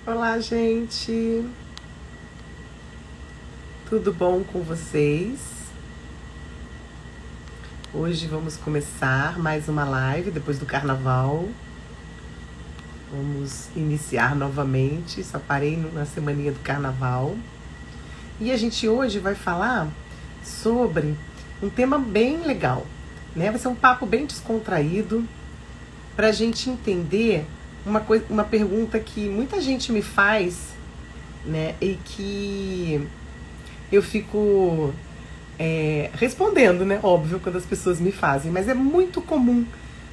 Olá, gente! Tudo bom com vocês? Hoje vamos começar mais uma live depois do carnaval. Vamos iniciar novamente, só parei na semaninha do carnaval. E a gente hoje vai falar sobre um tema bem legal, né? Vai ser um papo bem descontraído para a gente entender uma pergunta que muita gente me faz, né? E que eu fico respondendo, né? Óbvio, quando as pessoas me fazem, mas é muito comum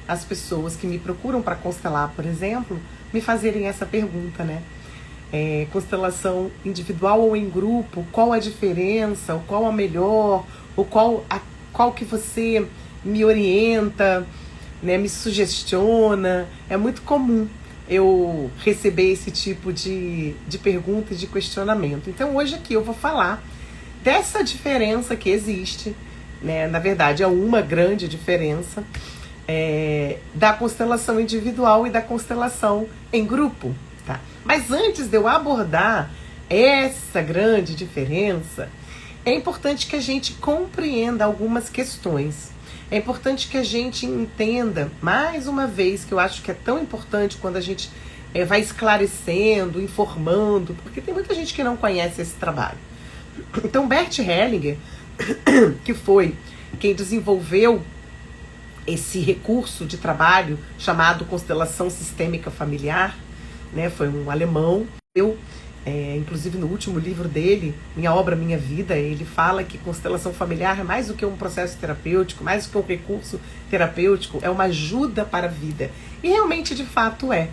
as pessoas que me procuram para constelar, por exemplo, me fazerem essa pergunta, né? Constelação individual ou em grupo, qual a diferença, ou qual a melhor, ou qual que você me orienta, né, me sugestiona. É muito comum eu receber esse tipo de pergunta e de questionamento. Então hoje aqui eu vou falar dessa diferença que existe, né? Na verdade é uma grande diferença da constelação individual e da constelação em grupo, tá? Mas antes de eu abordar essa grande diferença, é importante que a gente compreenda algumas questões. É importante que a gente entenda, mais uma vez, que eu acho que é tão importante quando a gente vai esclarecendo, informando, porque tem muita gente que não conhece esse trabalho. Então, Bert Hellinger, que foi quem desenvolveu esse recurso de trabalho chamado constelação sistêmica familiar, né, foi um alemão. Inclusive no último livro dele, Minha Obra, Minha Vida, ele fala que constelação familiar é mais do que um processo terapêutico, mais do que um recurso terapêutico, é uma ajuda para a vida. E realmente, de fato, é.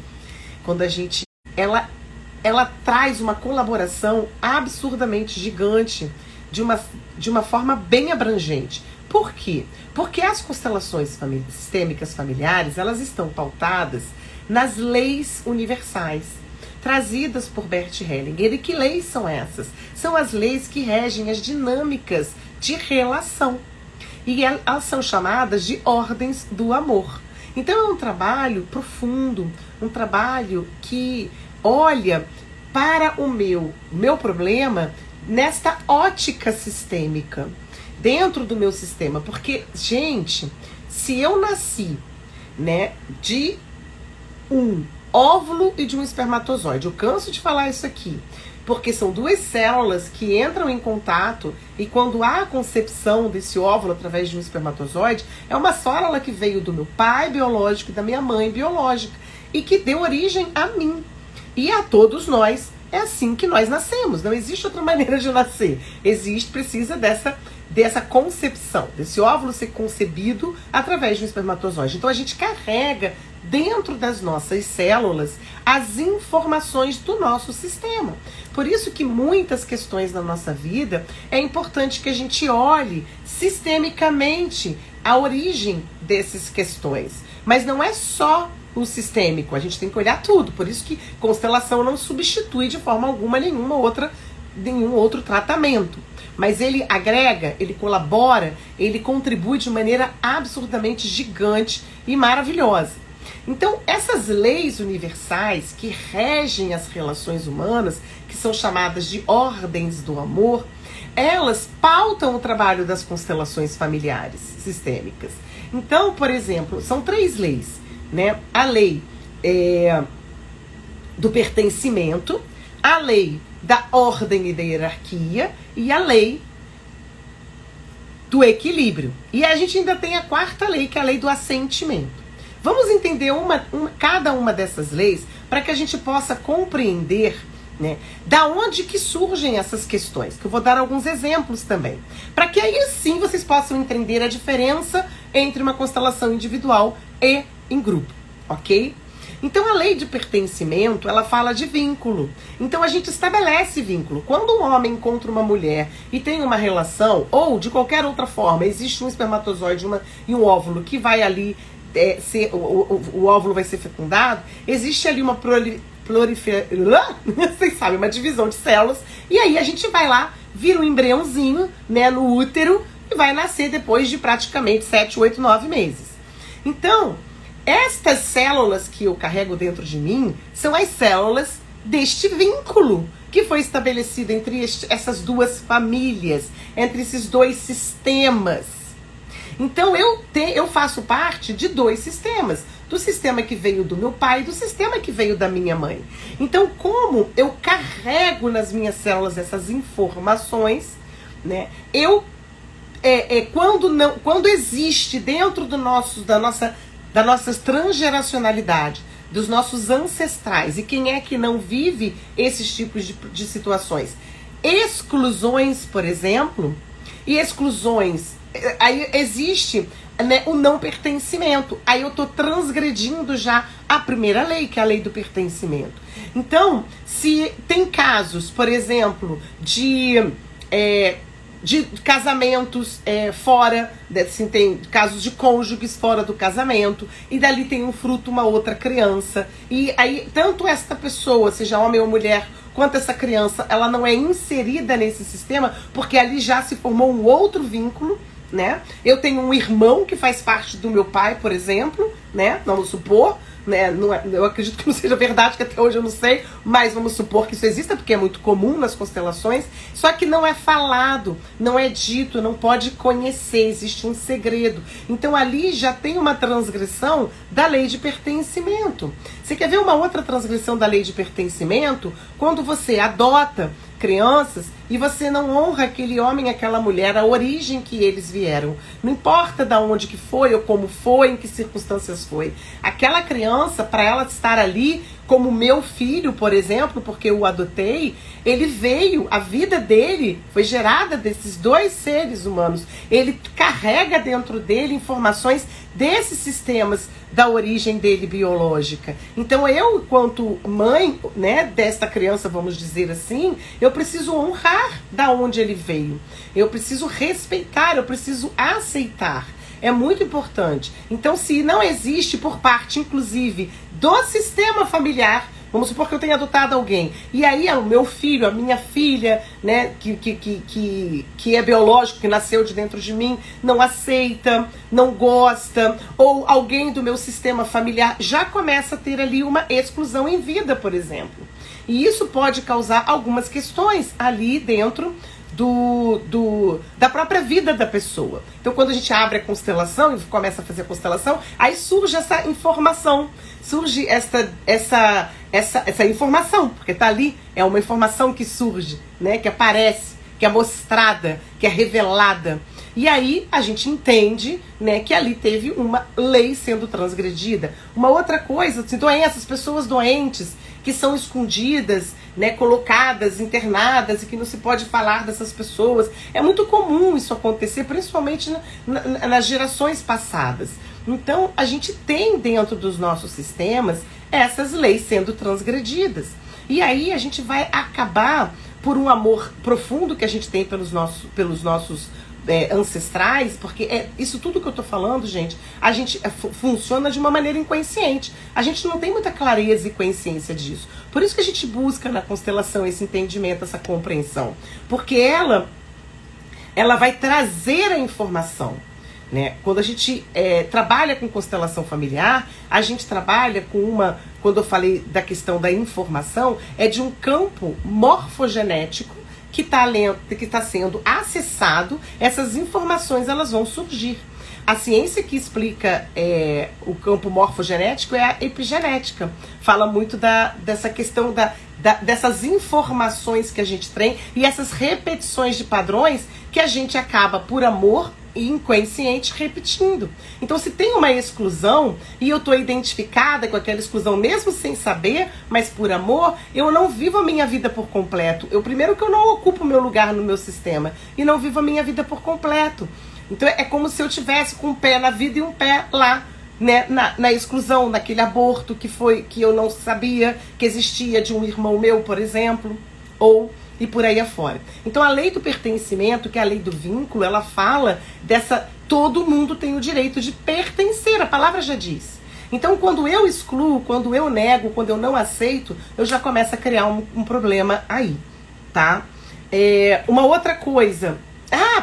Quando a gente... Ela traz uma colaboração absurdamente gigante, de uma forma bem abrangente. Por quê? Porque as constelações sistêmicas familiares, elas estão pautadas nas leis universais, trazidas por Bert Hellinger. E que leis são essas? São as leis que regem as dinâmicas de relação. E elas são chamadas de ordens do amor. Então é um trabalho profundo, um trabalho que olha para o meu problema nesta ótica sistêmica, dentro do meu sistema. Porque, gente, se eu nasci, né, de um óvulo e de um espermatozoide, eu canso de falar isso aqui, porque são duas células que entram em contato, e quando há a concepção desse óvulo através de um espermatozoide, é uma célula que veio do meu pai biológico e da minha mãe biológica, e que deu origem a mim. E a todos nós, é assim que nós nascemos. Não existe outra maneira de nascer. Precisa dessa concepção, desse óvulo ser concebido através de um espermatozoide. Então a gente carrega dentro das nossas células as informações do nosso sistema. Por isso que muitas questões na nossa vida é importante que a gente olhe sistemicamente a origem dessas questões. Mas não é só o sistêmico, a gente tem que olhar tudo. Por isso que constelação não substitui de forma alguma nenhum outro tratamento. Mas ele agrega, ele colabora, ele contribui de maneira absurdamente gigante e maravilhosa. Então, essas leis universais que regem as relações humanas, que são chamadas de ordens do amor, elas pautam o trabalho das constelações familiares sistêmicas. Então, por exemplo, são 3 leis, né? A lei do pertencimento, a lei da ordem e da hierarquia e a lei do equilíbrio. E a gente ainda tem a 4ª lei, que é a lei do assentimento. Vamos entender cada uma dessas leis para que a gente possa compreender, né, da onde que surgem essas questões, que eu vou dar alguns exemplos também, para que aí sim vocês possam entender a diferença entre uma constelação individual e em grupo, ok? Então a lei de pertencimento, ela fala de vínculo. Então a gente estabelece vínculo. Quando um homem encontra uma mulher e tem uma relação, ou de qualquer outra forma, existe um espermatozoide e um óvulo que vai ali, o óvulo vai ser fecundado, existe ali uma vocês sabem, uma divisão de células, e aí a gente vai lá, vira um embriãozinho, né, no útero, e vai nascer depois de praticamente 7, 8, 9 meses. Então, estas células que eu carrego dentro de mim são as células deste vínculo que foi estabelecido entre essas duas famílias, entre esses dois sistemas. Então eu faço parte de dois sistemas, do sistema que veio do meu pai e do sistema que veio da minha mãe. Então, como eu carrego nas minhas células essas informações, né? Quando existe dentro da nossa transgeracionalidade, dos nossos ancestrais, e quem é que não vive esses tipos de situações? Exclusões, por exemplo, e exclusões, aí existe, né, o não pertencimento. Aí eu estou transgredindo já a primeira lei, que é a lei do pertencimento. Então, se tem casos, por exemplo, de casamentos fora, assim, tem casos de cônjuges fora do casamento, e dali tem um fruto, uma outra criança, e aí tanto esta pessoa, seja homem ou mulher, quanto essa criança, ela não é inserida nesse sistema, porque ali já se formou um outro vínculo, né? Eu tenho um irmão que faz parte do meu pai, por exemplo, né? Vamos supor, né? Eu acredito que não seja verdade, que até hoje eu não sei, mas vamos supor que isso exista, porque é muito comum nas constelações, só que não é falado, não é dito, não pode conhecer, existe um segredo. Então ali já tem uma transgressão da lei de pertencimento. Você quer ver uma outra transgressão da lei de pertencimento? Quando você adota crianças e você não honra aquele homem, aquela mulher, a origem que eles vieram. Não importa de onde que foi, ou como foi, em que circunstâncias foi. Aquela criança, para ela estar ali, como meu filho, por exemplo, porque eu o adotei, ele veio, a vida dele foi gerada desses dois seres humanos. Ele carrega dentro dele informações desses sistemas da origem dele biológica. Então eu, enquanto mãe, né, desta criança, vamos dizer assim, eu preciso honrar da onde ele veio. Eu preciso respeitar, eu preciso aceitar. É muito importante. Então, se não existe por parte, inclusive, do sistema familiar, vamos supor que eu tenha adotado alguém, e aí o meu filho, a minha filha, né, que é biológico, que nasceu de dentro de mim, não aceita, não gosta, ou alguém do meu sistema familiar já começa a ter ali uma exclusão em vida, por exemplo. E isso pode causar algumas questões ali dentro da própria vida da pessoa. Então, quando a gente abre a constelação e começa a fazer a constelação, aí surge essa informação, surge essa informação, porque tá ali, é uma informação que surge, né, que aparece, que é mostrada, que é revelada. E aí a gente entende, né, que ali teve uma lei sendo transgredida. Uma outra coisa, assim, doenças, pessoas doentes que são escondidas, né, colocadas, internadas, e que não se pode falar dessas pessoas. É muito comum isso acontecer, principalmente nas gerações passadas. Então, a gente tem dentro dos nossos sistemas essas leis sendo transgredidas. E aí a gente vai acabar, por um amor profundo que a gente tem pelos nossos ancestrais, porque isso tudo que eu tô falando, gente, a gente funciona de uma maneira inconsciente. A gente não tem muita clareza e consciência disso. Por isso que a gente busca na constelação esse entendimento, essa compreensão. Porque ela vai trazer a informação, né? Quando a gente trabalha com constelação familiar, a gente trabalha com quando eu falei da questão da informação, é de um campo morfogenético que está sendo acessado. Essas informações, elas vão surgir. A ciência que explica o campo morfogenético é a epigenética. Fala muito dessa questão dessas informações que a gente tem e essas repetições de padrões que a gente acaba, por amor e inconsciente, repetindo. Então, se tem uma exclusão e eu estou identificada com aquela exclusão, mesmo sem saber, mas por amor, eu não vivo a minha vida por completo. Primeiro que eu não ocupo o meu lugar no meu sistema e não vivo a minha vida por completo. Então, é como se eu tivesse com um pé na vida e um pé lá, né, na exclusão, naquele aborto que eu não sabia que existia, de um irmão meu, por exemplo, e por aí afora. Então, a lei do pertencimento, que é a lei do vínculo, ela fala todo mundo tem o direito de pertencer, a palavra já diz. Então, quando eu excluo, quando eu nego, quando eu não aceito, eu já começo a criar um problema aí, tá? Uma outra coisa,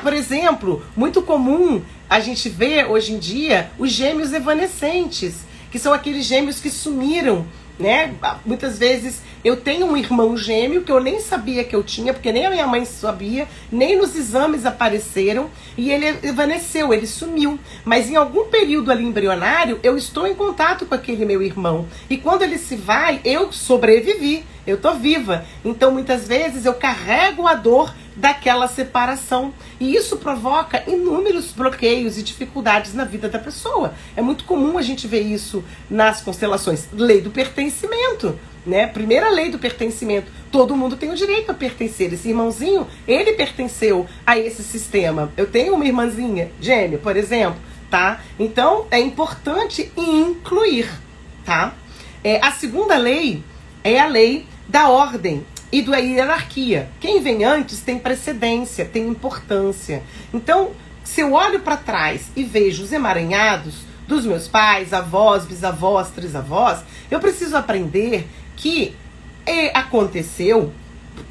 por exemplo, muito comum a gente vê hoje em dia os gêmeos evanescentes, que são aqueles gêmeos que sumiram, né? Muitas vezes eu tenho um irmão gêmeo que eu nem sabia que eu tinha, porque nem a minha mãe sabia, nem nos exames apareceram, e ele evanesceu, ele sumiu. Mas em algum período ali embrionário, eu estou em contato com aquele meu irmão. E quando ele se vai, eu sobrevivi, eu tô viva. Então muitas vezes eu carrego a dor daquela separação. E isso provoca inúmeros bloqueios e dificuldades na vida da pessoa. É muito comum a gente ver isso nas constelações. Lei do pertencimento, né? Primeira lei do pertencimento. Todo mundo tem o direito a pertencer. Esse irmãozinho, ele pertenceu a esse sistema. Eu tenho uma irmãzinha gêmea, por exemplo, tá? Então é importante incluir, tá? A segunda lei é a lei da ordem e da hierarquia. Quem vem antes tem precedência, tem importância. Então, se eu olho para trás e vejo os emaranhados dos meus pais, avós, bisavós, trisavós, eu preciso aprender que aconteceu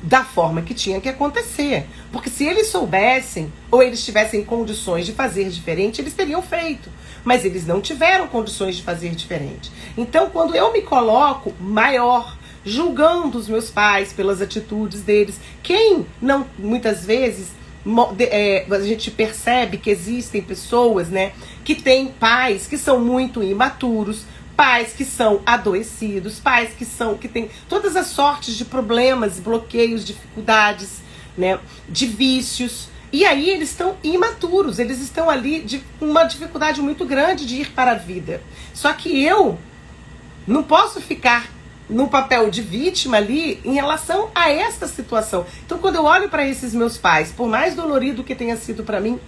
da forma que tinha que acontecer. Porque se eles soubessem, ou eles tivessem condições de fazer diferente, eles teriam feito. Mas eles não tiveram condições de fazer diferente. Então, quando eu me coloco maior, julgando os meus pais pelas atitudes deles, quem não, muitas vezes, a gente percebe que existem pessoas, né, que têm pais que são muito imaturos, pais que são adoecidos, pais que têm todas as sortes de problemas, bloqueios, dificuldades, né, de vícios. E aí eles estão imaturos, eles estão ali com uma dificuldade muito grande de ir para a vida. Só que eu não posso ficar no papel de vítima ali em relação a esta situação. Então, quando eu olho para esses meus pais, por mais dolorido que tenha sido para mim,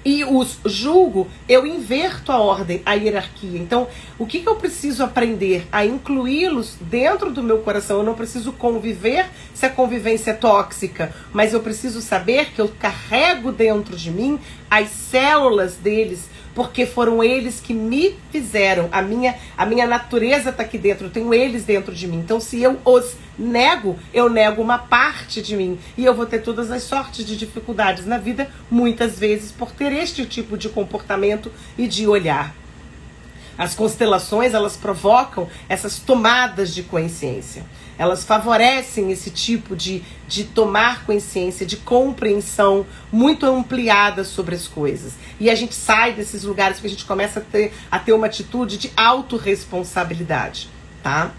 e os julgo, eu inverto a ordem, a hierarquia. Então, o que eu preciso aprender? A incluí-los dentro do meu coração. Eu não preciso conviver se a convivência é tóxica, mas eu preciso saber que eu carrego dentro de mim as células deles, porque foram eles que me fizeram. A minha natureza está aqui dentro, eu tenho eles dentro de mim. Então, se eu os nego, eu nego uma parte de mim. E eu vou ter todas as sortes de dificuldades na vida, muitas vezes, por ter este tipo de comportamento e de olhar. As constelações, elas provocam essas tomadas de consciência. Elas favorecem esse tipo de tomar consciência, de compreensão muito ampliada sobre as coisas. E a gente sai desses lugares porque a gente começa a ter uma atitude de autorresponsabilidade, tá?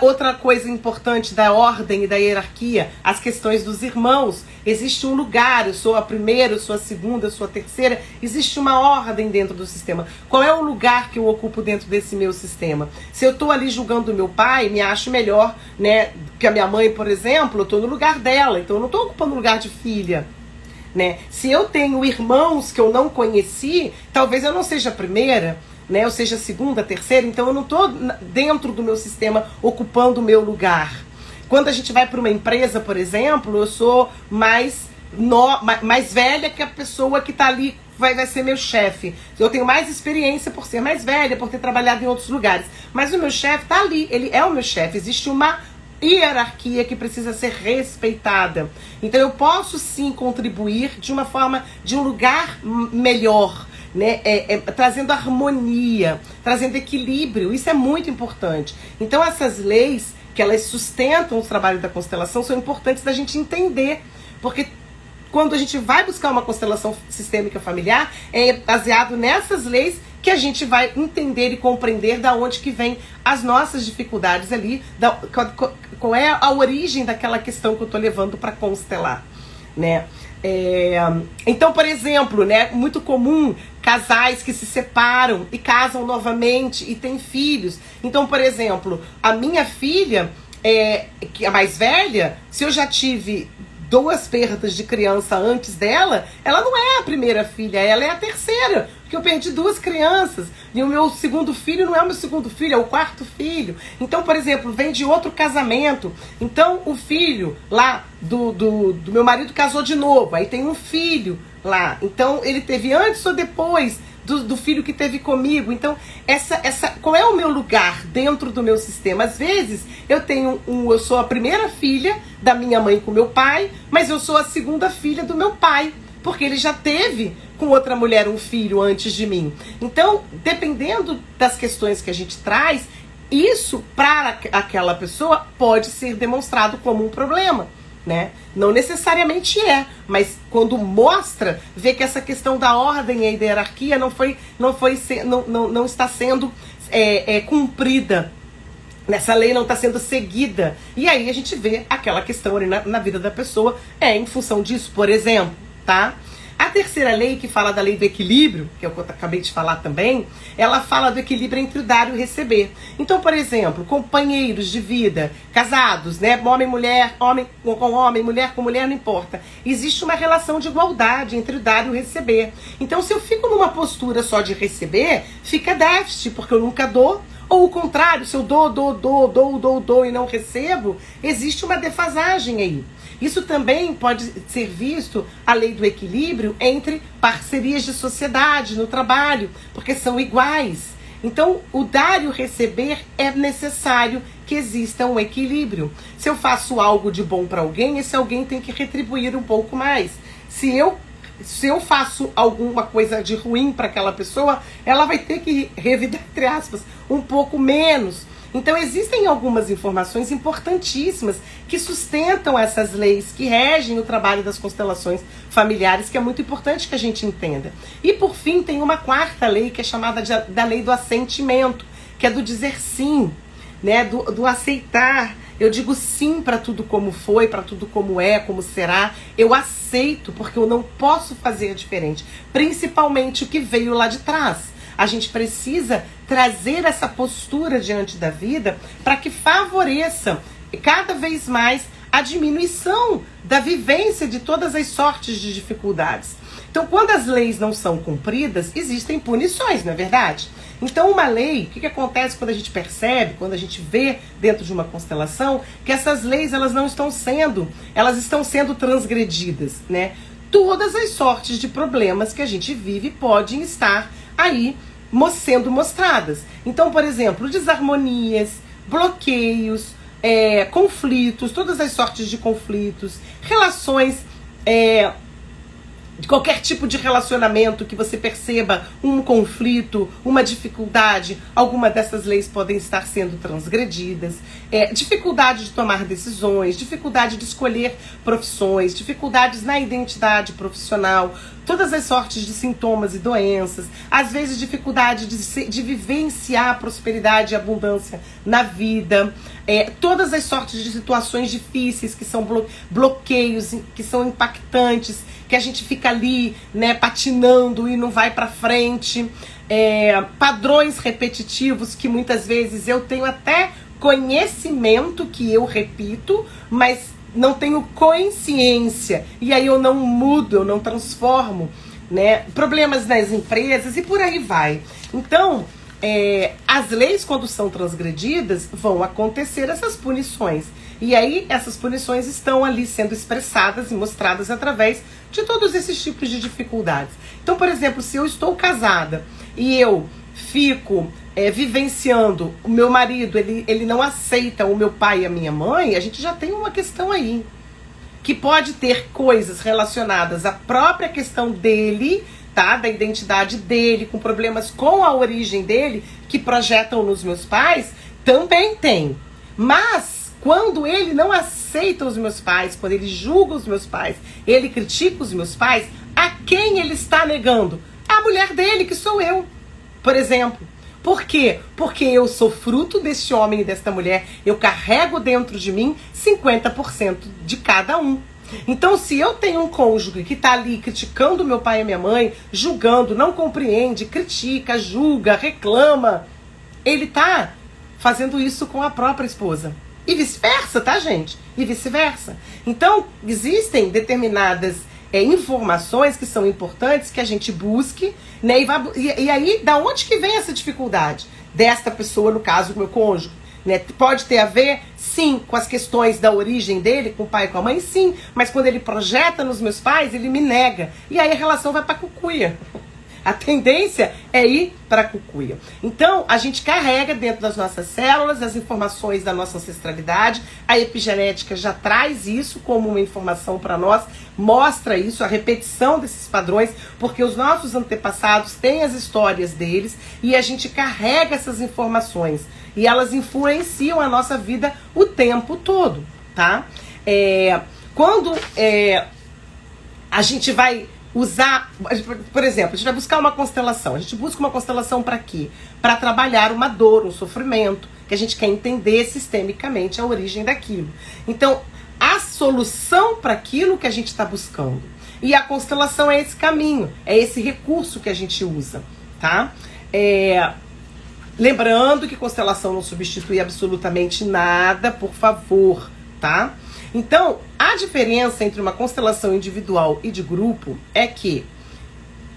Outra coisa importante da ordem e da hierarquia, as questões dos irmãos. Existe um lugar, eu sou a primeira, eu sou a segunda, eu sou a terceira. Existe uma ordem dentro do sistema. Qual é o lugar que eu ocupo dentro desse meu sistema? Se eu estou ali julgando o meu pai, me acho melhor, né, que a minha mãe, por exemplo, eu estou no lugar dela, então eu não estou ocupando o lugar de filha. Né? Se eu tenho irmãos que eu não conheci, talvez eu não seja a primeira, né? Ou seja, a segunda, a terceira, então eu não estou dentro do meu sistema ocupando o meu lugar. Quando a gente vai para uma empresa, por exemplo, eu sou mais velha que a pessoa que está ali, vai ser meu chefe. Eu tenho mais experiência por ser mais velha, por ter trabalhado em outros lugares. Mas o meu chefe está ali, ele é o meu chefe. Existe uma hierarquia que precisa ser respeitada. Então eu posso sim contribuir de uma forma, de um lugar melhor, né? Trazendo harmonia, trazendo equilíbrio. Isso é muito importante. Então essas leis que elas sustentam o trabalho da constelação são importantes da gente entender, porque quando a gente vai buscar uma constelação sistêmica familiar, é baseado nessas leis que a gente vai entender e compreender da onde que vem as nossas dificuldades ali, qual é a origem daquela questão que eu estou levando para constelar, né? Então, por exemplo, né, muito comum casais que se separam e casam novamente e têm filhos. Então, por exemplo, a minha filha, que é a mais velha, se eu já tive 2 perdas de criança antes dela, ela não é a primeira filha, ela é a terceira, porque eu perdi 2 crianças, e o meu segundo filho não é o meu segundo filho, é o 4º filho. Então, por exemplo, vem de outro casamento, então o filho lá do meu marido casou de novo, aí tem um filho lá, então ele teve antes ou depois do filho que teve comigo. Então, qual é o meu lugar dentro do meu sistema? Às vezes, eu sou a primeira filha da minha mãe com meu pai, mas eu sou a segunda filha do meu pai, porque ele já teve com outra mulher um filho antes de mim. Então, dependendo das questões que a gente traz, isso para aquela pessoa pode ser demonstrado como um problema, né? Não necessariamente é, mas quando mostra, vê que essa questão da ordem e da hierarquia não está sendo cumprida. Nessa lei não está sendo seguida. E aí a gente vê aquela questão ali na vida da pessoa em função disso, por exemplo, tá? A terceira lei, que fala da lei do equilíbrio, que é o que eu acabei de falar também, ela fala do equilíbrio entre o dar e o receber. Então, por exemplo, companheiros de vida, casados, né? Homem, mulher, homem com homem, mulher com mulher, não importa. Existe uma relação de igualdade entre o dar e o receber. Então, se eu fico numa postura só de receber, fica déficit, porque eu nunca dou. Ou o contrário, se eu dou e não recebo, existe uma defasagem aí. Isso também pode ser visto, a lei do equilíbrio, entre parcerias de sociedade no trabalho, porque são iguais. Então, o dar e o receber é necessário que exista um equilíbrio. Se eu faço algo de bom para alguém, esse alguém tem que retribuir um pouco mais. Se eu faço alguma coisa de ruim para aquela pessoa, ela vai ter que revidar, entre aspas, um pouco menos. Então existem algumas informações importantíssimas que sustentam essas leis, que regem o trabalho das constelações familiares, que é muito importante que a gente entenda. E por fim tem uma quarta lei, que é chamada da lei do assentimento, que é do dizer sim, né? do aceitar. Eu digo sim para tudo como foi, para tudo como é, como será. Eu aceito, porque eu não posso fazer diferente. Principalmente o que veio lá de trás. A gente precisa trazer essa postura diante da vida para que favoreça cada vez mais a diminuição da vivência de todas as sortes de dificuldades. Então, quando as leis não são cumpridas, existem punições, não é verdade? Então, uma lei, o que acontece quando a gente percebe, quando a gente vê dentro de uma constelação, que essas leis elas estão sendo transgredidas, né? Todas as sortes de problemas que a gente vive podem estar aí sendo mostradas. Então, por exemplo, desarmonias, bloqueios, conflitos, todas as sortes de conflitos, relações, de qualquer tipo de relacionamento que você perceba um conflito, uma dificuldade, alguma dessas leis podem estar sendo transgredidas. Dificuldade de tomar decisões, dificuldade de escolher profissões, dificuldades na identidade profissional, todas as sortes de sintomas e doenças, às vezes dificuldade de vivenciar a prosperidade e abundância na vida, todas as sortes de situações difíceis que são bloqueios, que são impactantes, que a gente fica ali, né, patinando e não vai para frente, padrões repetitivos que muitas vezes eu tenho até conhecimento que eu repito, mas não tenho consciência, e aí eu não mudo, eu não transformo, né? Problemas nas empresas e por aí vai. Então, as leis, quando são transgredidas, vão acontecer essas punições. E aí essas punições estão ali sendo expressadas e mostradas através de todos esses tipos de dificuldades. Então, por exemplo, se eu estou casada e eu fico vivenciando o meu marido, ele não aceita o meu pai e a minha mãe, a gente já tem uma questão aí. Que pode ter coisas relacionadas à própria questão dele, tá? Da identidade dele, com problemas com a origem dele, que projetam nos meus pais, também tem. Mas quando ele não aceita os meus pais, quando ele julga os meus pais, ele critica os meus pais, a quem ele está negando? A mulher dele, que sou eu, por exemplo. Por quê? Porque eu sou fruto deste homem e desta mulher. Eu carrego dentro de mim 50% de cada um. Então, se eu tenho um cônjuge que está ali criticando meu pai e minha mãe, julgando, não compreende, critica, julga, reclama, ele está fazendo isso com a própria esposa. E vice-versa, tá, gente? E vice-versa. Então, existem determinadas informações que são importantes que a gente busque, né? E aí, da onde que vem essa dificuldade desta pessoa, no caso, do meu cônjuge? Né? Pode ter a ver, sim, com as questões da origem dele, com o pai e com a mãe, sim. Mas quando ele projeta nos meus pais, ele me nega. E aí a relação vai pra cucuia. A tendência é ir para a cucuia. Então, a gente carrega dentro das nossas células as informações da nossa ancestralidade. A epigenética já traz isso como uma informação para nós, mostra isso, a repetição desses padrões, porque os nossos antepassados têm as histórias deles e a gente carrega essas informações. E elas influenciam a nossa vida o tempo todo, tá? Quando a gente vai usar, por exemplo, a gente vai buscar uma constelação. A gente busca uma constelação para quê? Para trabalhar uma dor, um sofrimento, que a gente quer entender sistemicamente a origem daquilo. Então, a solução para aquilo que a gente está buscando. E a constelação é esse caminho, é esse recurso que a gente usa, tá? Lembrando que constelação não substitui absolutamente nada, por favor, tá? Então, a diferença entre uma constelação individual e de grupo é que...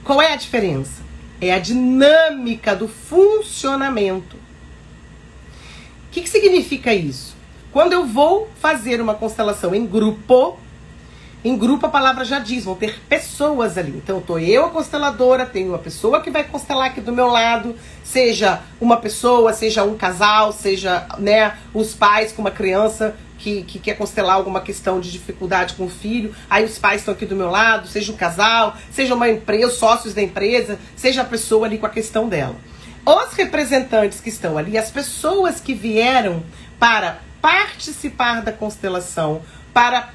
Qual é a diferença? É a dinâmica do funcionamento. O que significa isso? Quando eu vou fazer uma constelação em grupo a palavra já diz, vão ter pessoas ali. Então, tô eu a consteladora, tenho uma pessoa que vai constelar aqui do meu lado, seja uma pessoa, seja um casal, seja, né, os pais com uma criança que quer constelar alguma questão de dificuldade com o filho, aí os pais estão aqui do meu lado, seja um casal, seja uma empresa, sócios da empresa, seja a pessoa ali com a questão dela. Os representantes que estão ali, as pessoas que vieram para participar da constelação, para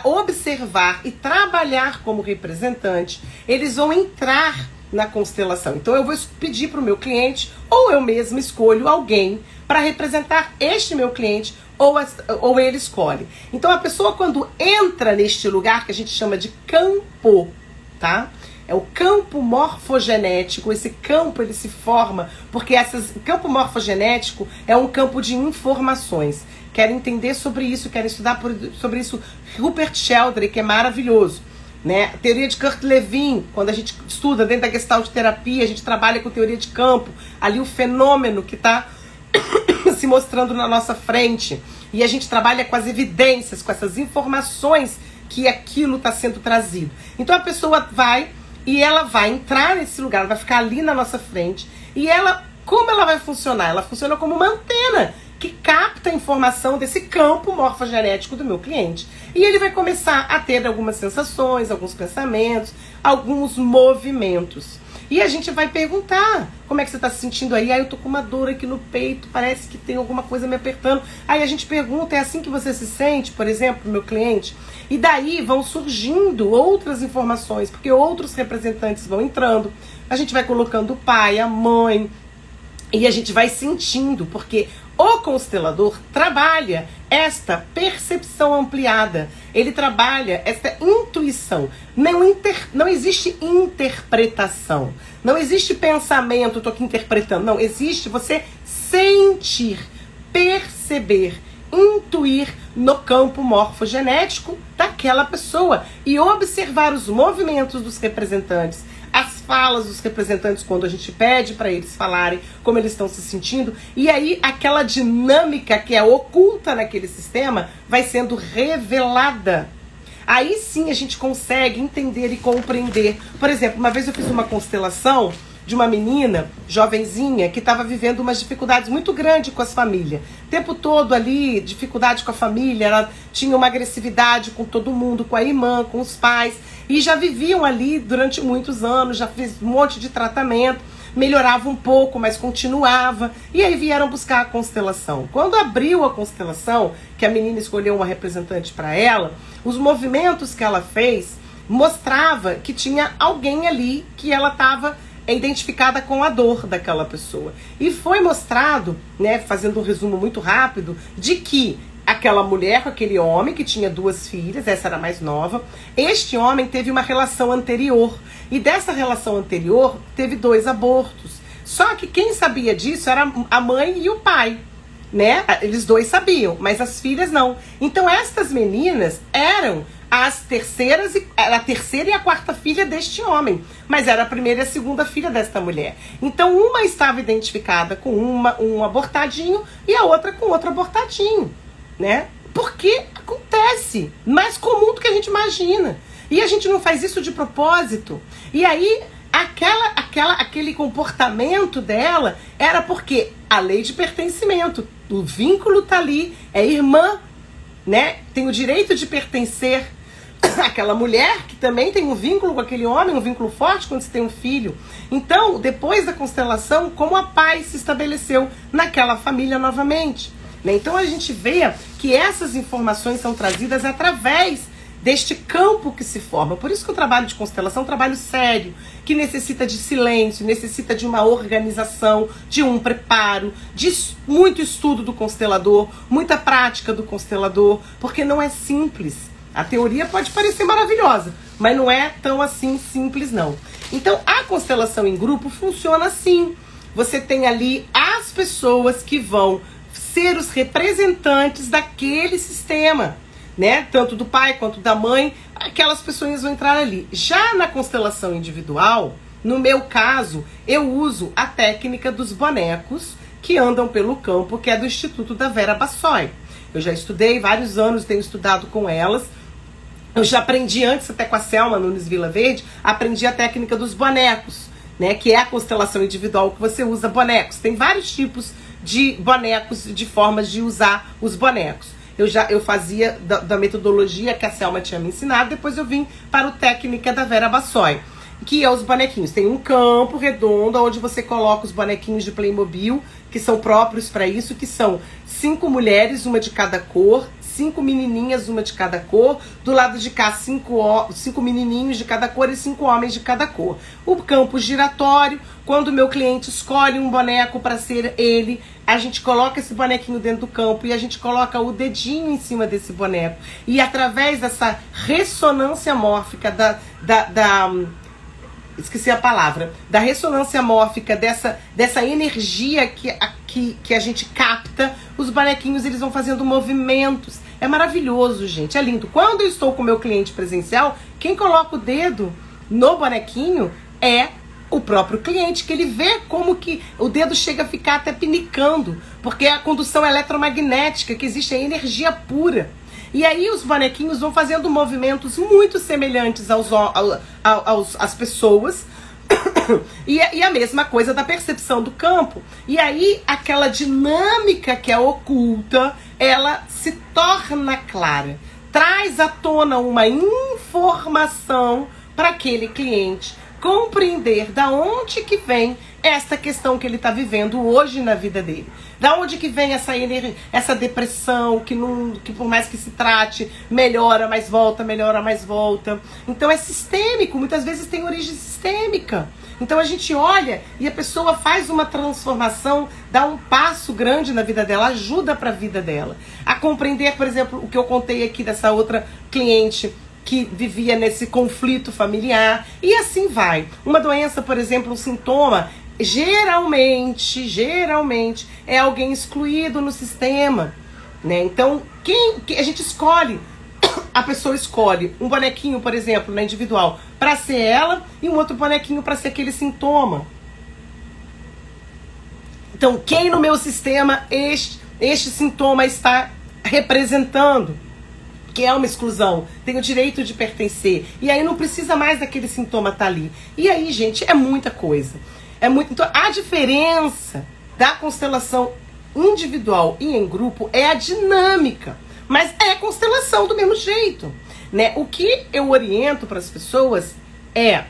observar e trabalhar como representante, eles vão entrar na constelação. Então eu vou pedir para o meu cliente, ou eu mesmo escolho alguém para representar este meu cliente, ou ele escolhe. Então a pessoa, quando entra neste lugar que a gente chama de campo, tá? É o campo morfogenético. Esse campo, ele se forma porque o campo morfogenético é um campo de informações. Quero entender sobre isso, quero estudar sobre isso Rupert Sheldrake, que é maravilhoso, né? Teoria de Kurt Lewin, quando a gente estuda dentro da Gestalt terapia, a gente trabalha com teoria de campo, ali o fenômeno que está se mostrando na nossa frente, e a gente trabalha com as evidências, com essas informações que aquilo está sendo trazido. Então a pessoa vai e ela vai entrar nesse lugar, ela vai ficar ali na nossa frente, e como ela vai funcionar? Ela funciona como uma antena que capta a informação desse campo morfogenético do meu cliente. E ele vai começar a ter algumas sensações, alguns pensamentos, alguns movimentos. E a gente vai perguntar, como é que você está se sentindo aí? Eu tô com uma dor aqui no peito, parece que tem alguma coisa me apertando. Aí a gente pergunta, é assim que você se sente, por exemplo, meu cliente? E daí vão surgindo outras informações, porque outros representantes vão entrando. A gente vai colocando o pai, a mãe, e a gente vai sentindo, porque o constelador trabalha esta percepção ampliada, ele trabalha esta intuição. Não existe interpretação, não existe pensamento, estou aqui interpretando, não, existe você sentir, perceber, intuir no campo morfogenético daquela pessoa e observar os movimentos dos representantes, as falas dos representantes quando a gente pede para eles falarem como eles estão se sentindo, e aí aquela dinâmica que é oculta naquele sistema vai sendo revelada. Aí sim a gente consegue entender e compreender. Por exemplo, uma vez eu fiz uma constelação de uma menina, jovenzinha, que estava vivendo umas dificuldades muito grandes com as famílias. O tempo todo ali, dificuldade com a família, ela tinha uma agressividade com todo mundo, com a irmã, com os pais, e já viviam ali durante muitos anos, já fez um monte de tratamento, melhorava um pouco, mas continuava, e aí vieram buscar a constelação. Quando abriu a constelação, que a menina escolheu uma representante para ela, os movimentos que ela fez mostrava que tinha alguém ali que ela estava identificada com a dor daquela pessoa. E foi mostrado, né, fazendo um resumo muito rápido, de que aquela mulher com aquele homem que tinha 2 filhas, essa era a mais nova, este homem teve uma relação anterior, e dessa relação anterior teve 2 abortos. Só que quem sabia disso era a mãe e o pai, né? Eles 2 sabiam, mas as filhas não. Então estas meninas eram a terceira e a 4ª filha deste homem, mas era a primeira e a 2ª filha desta mulher. Então uma estava identificada com um abortadinho e a outra com outro abortadinho, né? Porque acontece, mais comum do que a gente imagina. E a gente não faz isso de propósito. E aí aquele comportamento dela era porque a lei de pertencimento, o vínculo tá ali, é irmã, né? Tem o direito de pertencer àquela mulher que também tem um vínculo com aquele homem, um vínculo forte quando você tem um filho. Então, depois da constelação, como a paz se estabeleceu naquela família novamente, né? Então a gente vê que essas informações são trazidas através deste campo que se forma. Por isso que o trabalho de constelação é um trabalho sério, que necessita de silêncio, necessita de uma organização, de um preparo, de muito estudo do constelador, muita prática do constelador, porque não é simples. A teoria pode parecer maravilhosa, mas não é tão assim simples não. Então a constelação em grupo funciona assim. Você tem ali as pessoas que vão ser os representantes daquele sistema, né? Tanto do pai quanto da mãe, aquelas pessoas vão entrar ali. Já na constelação individual, no meu caso, eu uso a técnica dos bonecos que andam pelo campo, que é do Instituto da Vera Bassoi. Eu já estudei vários anos, tenho estudado com elas. Eu já aprendi antes, até com a Selma Nunes Vila Verde, aprendi a técnica dos bonecos, né? Que é a constelação individual que você usa bonecos. Tem vários tipos de bonecos, de formas de usar os bonecos. Eu fazia da metodologia que a Selma tinha me ensinado, depois eu vim para a técnica da Vera Bassoi, que é os bonequinhos. Tem um campo redondo onde você coloca os bonequinhos de Playmobil, que são próprios para isso, que são 5 mulheres, uma de cada cor, 5 menininhas, uma de cada cor. Do lado de cá, 5 menininhos de cada cor e 5 homens de cada cor. O campo giratório, quando o meu cliente escolhe um boneco para ser ele, a gente coloca esse bonequinho dentro do campo e a gente coloca o dedinho em cima desse boneco. E através dessa ressonância mórfica esqueci a palavra, da ressonância mórfica, dessa energia que a gente capta, os bonequinhos eles vão fazendo movimentos. É maravilhoso, gente, é lindo. Quando eu estou com o meu cliente presencial, quem coloca o dedo no bonequinho é o próprio cliente, que ele vê como que o dedo chega a ficar até pinicando, porque é a condução eletromagnética, que existe a energia pura. E aí os bonequinhos vão fazendo movimentos muito semelhantes às pessoas. E a mesma coisa da percepção do campo. E aí aquela dinâmica que é oculta, ela se torna clara. Traz à tona uma informação para aquele cliente compreender da onde que vem essa questão que ele está vivendo hoje na vida dele. Da onde que vem essa depressão que por mais que se trate, melhora, mas volta, melhora, mais volta. Então é sistêmico, muitas vezes tem origem sistêmica. Então a gente olha e a pessoa faz uma transformação, dá um passo grande na vida dela, ajuda para a vida dela. A compreender, por exemplo, o que eu contei aqui dessa outra cliente que vivia nesse conflito familiar, e assim vai. Uma doença, por exemplo, um sintoma, geralmente é alguém excluído no sistema, né? Então, a gente escolhe, a pessoa escolhe um bonequinho, por exemplo, na individual, para ser ela, e um outro bonequinho para ser aquele sintoma. Então, quem no meu sistema este sintoma está representando? Que é uma exclusão, tem o direito de pertencer, e aí não precisa mais daquele sintoma estar ali. E aí, gente, é muita coisa. Então, a diferença da constelação individual e em grupo é a dinâmica, mas é constelação do mesmo jeito, né? O que eu oriento para as pessoas é: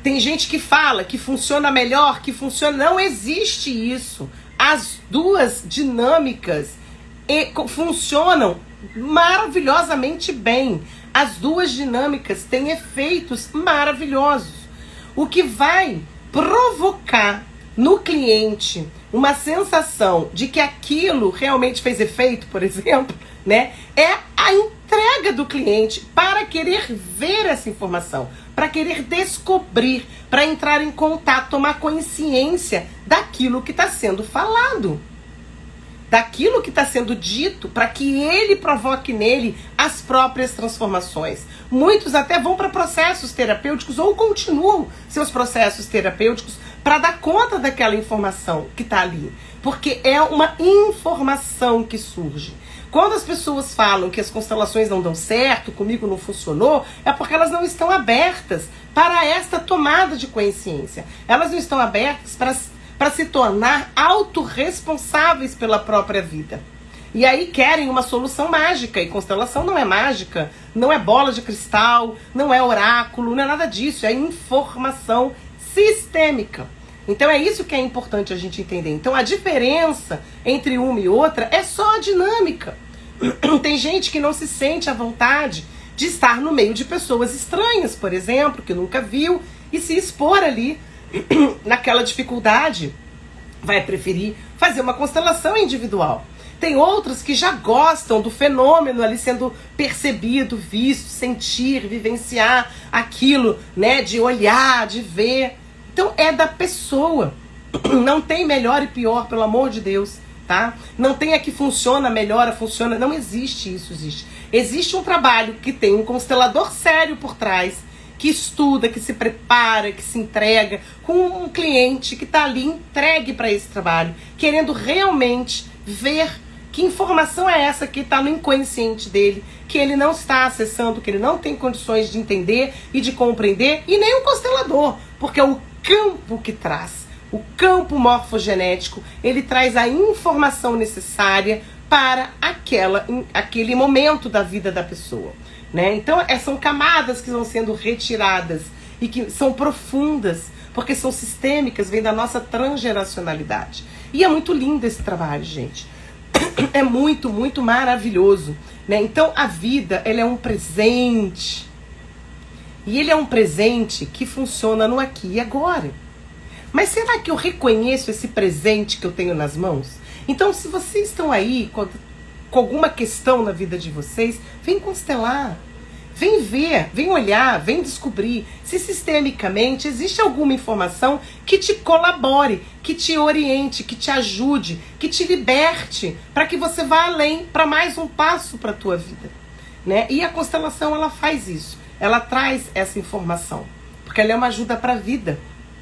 tem gente que fala que funciona melhor, que funciona. Não existe isso. As duas dinâmicas funcionam maravilhosamente bem. As duas dinâmicas têm efeitos maravilhosos. O que vai provocar no cliente uma sensação de que aquilo realmente fez efeito, por exemplo, né, é a entrega do cliente para querer ver essa informação, para querer descobrir, para entrar em contato, tomar consciência daquilo que está sendo falado, daquilo que está sendo dito, para que ele provoque nele as próprias transformações. Muitos até vão para processos terapêuticos ou continuam seus processos terapêuticos para dar conta daquela informação que está ali. Porque é uma informação que surge. Quando as pessoas falam que as constelações não dão certo, comigo não funcionou, é porque elas não estão abertas para esta tomada de consciência. Elas não estão abertas para se tornar autorresponsáveis pela própria vida. E aí querem uma solução mágica. E constelação não é mágica, não é bola de cristal, não é oráculo, não é nada disso. É informação sistêmica. Então é isso que é importante a gente entender. Então a diferença entre uma e outra é só a dinâmica. Tem gente que não se sente à vontade de estar no meio de pessoas estranhas, por exemplo, que nunca viu, e se expor ali naquela dificuldade. Vai preferir fazer uma constelação individual. Tem outros que já gostam do fenômeno ali sendo percebido, visto, sentir, vivenciar aquilo, né, de olhar, de ver. Então é da pessoa. Não tem melhor e pior, pelo amor de Deus, tá? Não tem a que funciona, melhora, funciona. Não existe isso, existe. Existe um trabalho que tem um constelador sério por trás, que estuda, que se prepara, que se entrega, com um cliente que está ali entregue para esse trabalho, querendo realmente ver que informação é essa que está no inconsciente dele, que ele não está acessando, que ele não tem condições de entender e de compreender, e nem o constelador, porque é o campo que traz, o campo morfogenético, ele traz a informação necessária para aquele momento da vida da pessoa, né? Então são camadas que vão sendo retiradas e que são profundas, porque são sistêmicas, vêm da nossa transgeracionalidade. E é muito lindo esse trabalho, gente. É muito, muito maravilhoso, né? Então a vida, ela é um presente. E ele é um presente que funciona no aqui e agora. Mas será que eu reconheço esse presente que eu tenho nas mãos? Então, se vocês estão aí com alguma questão na vida de vocês, vem constelar. Vem ver, vem olhar, vem descobrir se sistemicamente existe alguma informação que te colabore, que te oriente, que te ajude, que te liberte, para que você vá além, para mais um passo para a tua vida, né? E a constelação, ela faz isso. Ela traz essa informação, porque ela é uma ajuda para a vida,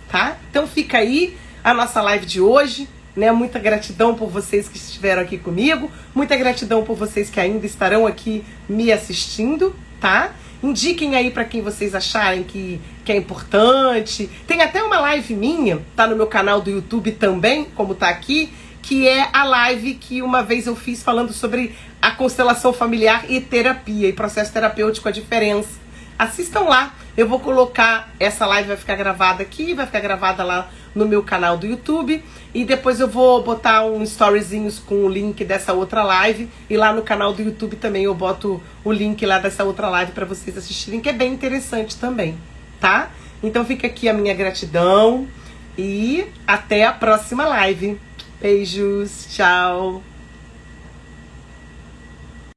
tá? Então fica aí a nossa live de hoje, né? Muita gratidão por vocês que estiveram aqui comigo, muita gratidão por vocês que ainda estarão aqui me assistindo, tá? Indiquem aí para quem vocês acharem que é importante. Tem até uma live minha, tá no meu canal do YouTube também, como tá aqui, que é a live que uma vez eu fiz falando sobre a constelação familiar e terapia, e processo terapêutico, a diferença. Assistam lá, eu vou colocar, essa live vai ficar gravada aqui, vai ficar gravada lá no meu canal do YouTube, e depois eu vou botar uns storyzinhos com o link dessa outra live, e lá no canal do YouTube também eu boto o link lá dessa outra live para vocês assistirem, que é bem interessante também, tá? Então fica aqui a minha gratidão, e até a próxima live. Beijos, tchau!